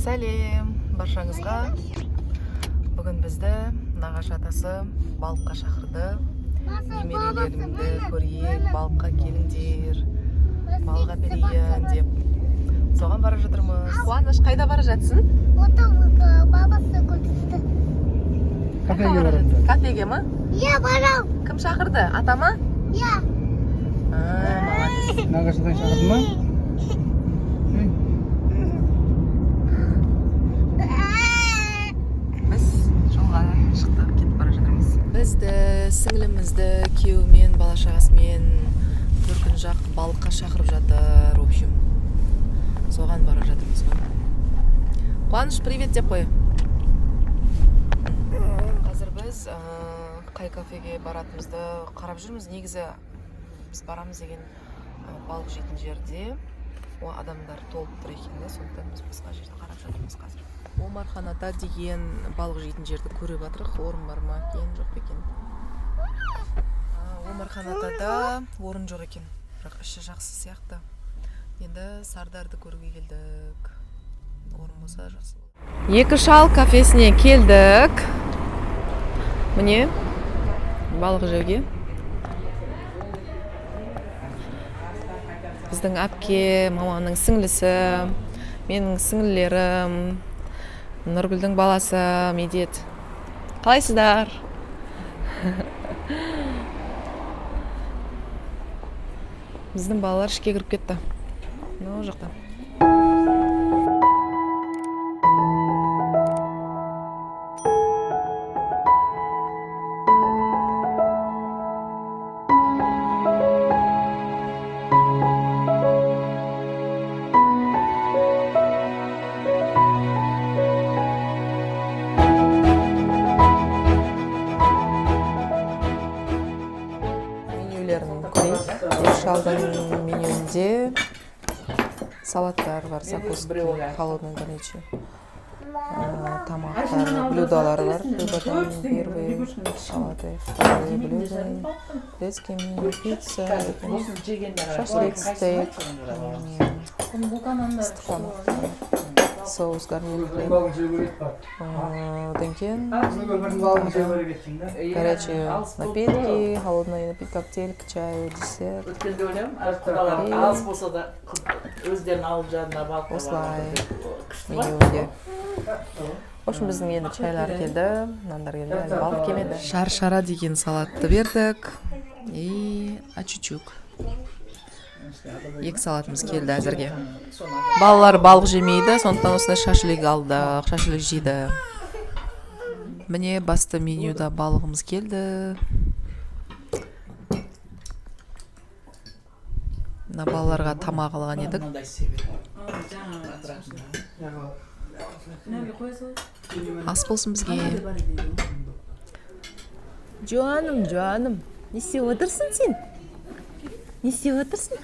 Сәлем баршаңызға. Бүгін бізді нағашы атасы балыққа шақырды. Немерелерімді көрейік, балыққа келіңдер, балық әперейін деп. Соған бара жатырмыз. Қуаныш, қайда бара жатсың? Бабасы көтісті. Кафеге барамын. Кафеге ма? Иә, барам. Кім шақырды? Ата ма? Иә. Молодец. Нағашыдан шақырды ма? Біз жолға шықтық, кетіп бара жатырмыз. Бізді, сіңлімізді, күйеуімен, бала-шағасымен бір күн жақ балыққа шақырып жатыр, в общем. Соған бара жатырмыз ғой. Қуаныш, привет деп қой. Қазір біз қай кафеге баратымызды қарап жүрміз. Негізі біз барамыз деген балық жейтін жерде адамдар толып тұр екен, сондықтан біз басқа жерді қарап жатырмыз қазір. Омархан ата деген балық жейтін жерді көріп жатырық. Орын бар ма екен, жоқ па екен? Омархан атада орын жоқ екен, бірақ іші жақсы сияқты. Енді Сардарды көруге келдік. Орын болса жақсы болды. Екі шал кафесіне келдік. Міне балық жеуге. Біздің әпке, маманың сіңлісі, менің сіңлілерім, Нұргүлдің баласы Медет. Қалайсыздар? Біздің балалар ішке кіріп кетті. О жақта. Шалдың менюінде салаттар бар, закуски, холодный горячий, тамақтар, блюдалар бар. Блюдадан первые салаты, вторые блюда, детский меню, пицца, шашлык, стейк, соус, гарнир, дынкен, горячие напитки, холодный напиток, коктейль, к чаю, десерт. Осылай менюде. В общем, біздің енді чайлар келді, нандар келді, әлі балық келмеді. Шар-шара деген салатты бердік. И ачучук. Екі салатымыз келді әзірге. Балалар балық жемейді, сондықтан осындай шашлык алдық, шашлык жейді. Міне басты менюда балығымыз келді. Балаларға тамақ алған едік. Ас болсын бізге. Жаным, не істеп отырсың сен? Не істеп отырсың?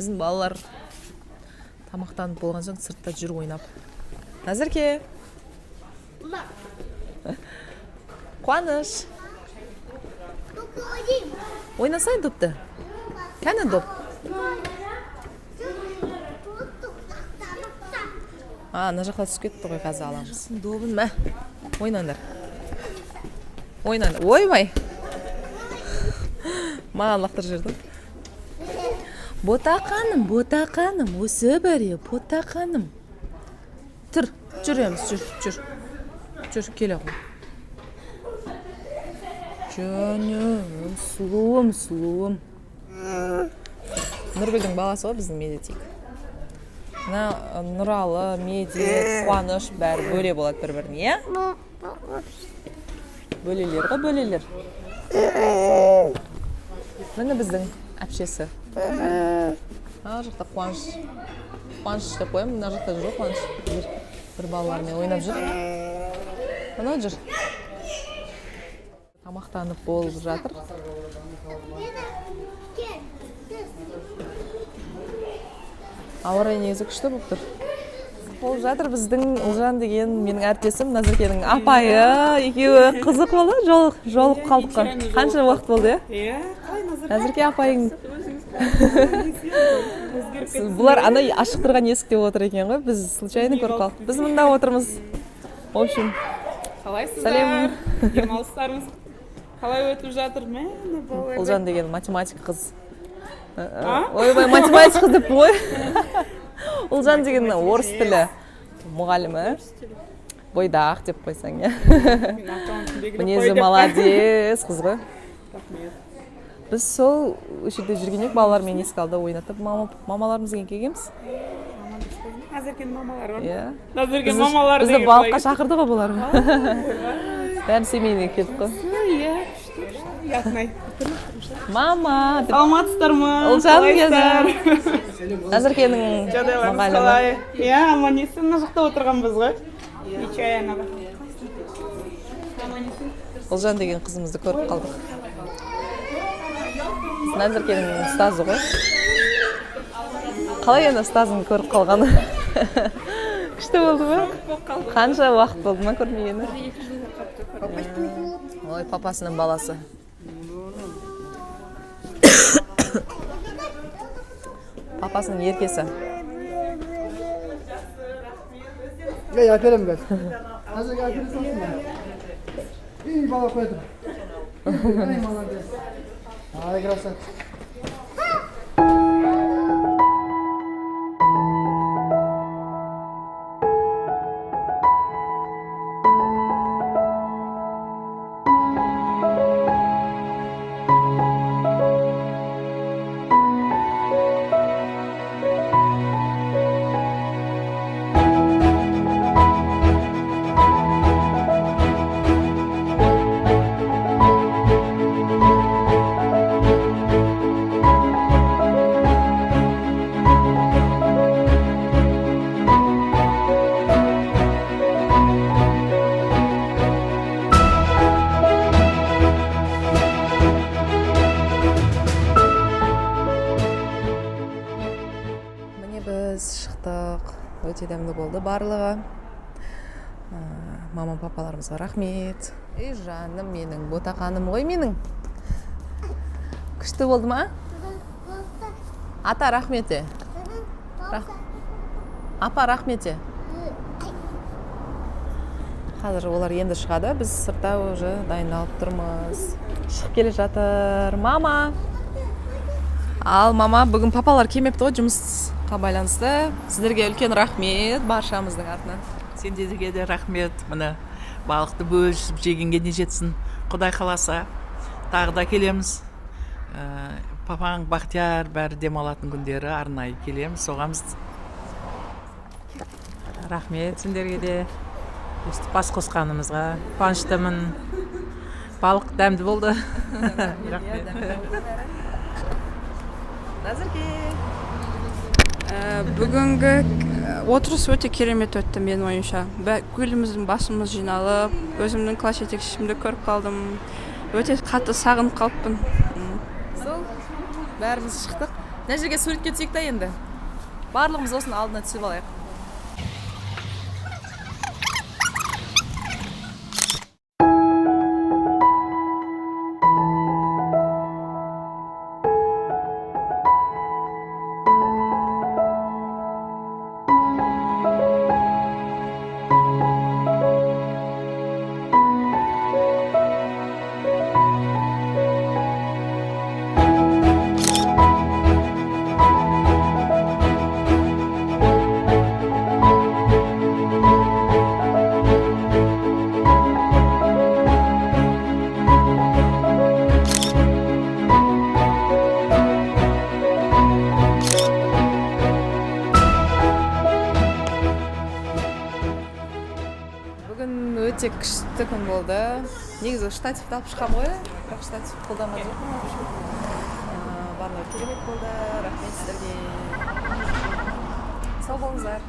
Біздің балалар тамақтанып болған соң сыртта жүр ойнап. Назерке. Қуаныш. Ойнасай допты. Кәні доп? Ана жақта түсіп кетті ғой, қазір аламыз. Добын мә. Ойнандар. Ойнандар. Оймай. Маған лақтыр жүрді. Ботақаным, өсі бәрі, ботақаным. Тұр, жүреміз, жүр, келе ғой. Жаным, сұлуым. Нұргүлдің баласы ғой біздің Медетик. Нұралы, Медет, Қуаныш бәрі бөле болады бір-біріне, е? Бөлелер ғой, бөлелер. Міне біздің әпшесі. Жақта Қуаныш. Қуаныш деп қойым, мына жақта жүр Қуаныш. Бір балалармен ойнап жүр. Мына жүр. Тамақтанып болып жатыр. Ауа райы негізі күшті болып тұр. Болып жатыр біздің Ұлжан деген менің әріптесім, Назеркенің апайы, екеуі қызық болды, жолып қалдық қой. Қанша уақыт болды, е? Қалай Назерке? Назерке апайың Бұлар ана ашық тұрған есікте отыр екен ғой, біз случайно көріп қалдық. Біз мында отырмыз. В общем, Қалайсыздар? сәлем. Демалыстарыңыз қалай өтіп жатыр? Ұлжан деген математик қыз. Ойбай, математик қыз деп қой. Ұлжан деген орыс тілі мұғалімі. Бойдақ деп қойсаң, иә. Мінезі молодец қыз ғой. Біз сол үшеде жүрген ек, балалармен есік алды ойнатып, мамаларымызбен келгенбіз. Назеркен мамалар бар. Иә. Назеркен мамалар Бізді балыққа шақырды ғой бұлар. Бәрін семейден келдік қой. Иә, ясынай. Мама деп. Алматсыздар ма? Ұлжан кезір. Назеркенің мұғалімі. Иә, аман есен мына жақта отырғанбыз ғой. Нечаянно. Ұлжан деген қызымызды көріп қалдық. Назеркенің ұстазы ғой. Қалай енді ұстазын көріп қалғаны? Күшті болды ма? Қанша уақыт болды ма көрмегені? Ой, папасының баласы. Папасының еркесі. Я әперем бәс. Назерге әпере салсын ба? Үй бала қойдым. Ай, молодец. Ай, красавчик. Шықтық, өте дәмді болды барлығы. Мама папаларымызға рахмет. Ей жаным менің, ботақаным ғой менің. Күшті болды ма? Ата рахметі. Апа рахметі. Қазір олар енді шығады, біз сыртта уже дайындалып тұрмыз. Шығып келе жатыр. Мама! Ал мама, бүгін папалар келмепті ғой жұмысқа байланысты. Сіздерге үлкен рахмет баршамыздың атынан. Сендерге де рахмет. Мына балықты бөлісіп жегенге не жетсін. Құдай қаласа тағы да келеміз. Папаң Бақтияр бәрі демалатын күндері арнайы келеміз, соғамыз. Рахмет сендерге де. Өстіп бас қосқанымызға қуаныштымын. Балық дәмді болды. Назерке. Бүгінгі отырыс өте керемет өтті менің ойымша. Көліміздің басымыз жиналып, өзімнің класс жетекшімді көріп қалдым. Өте қатты сағынып қалыппын. Сол, бәріміз шықтық. Мына жерге суретке түсейік та енді. Барлығымыз осының алдына түсіп алайық. Өте күшті күн болды. Негізі штативті алып шыққам ғой, бірақ штатив қолданған жоқпын. Барлығы керемет болды. Рахмет сіздерге. Сау болыңыздар.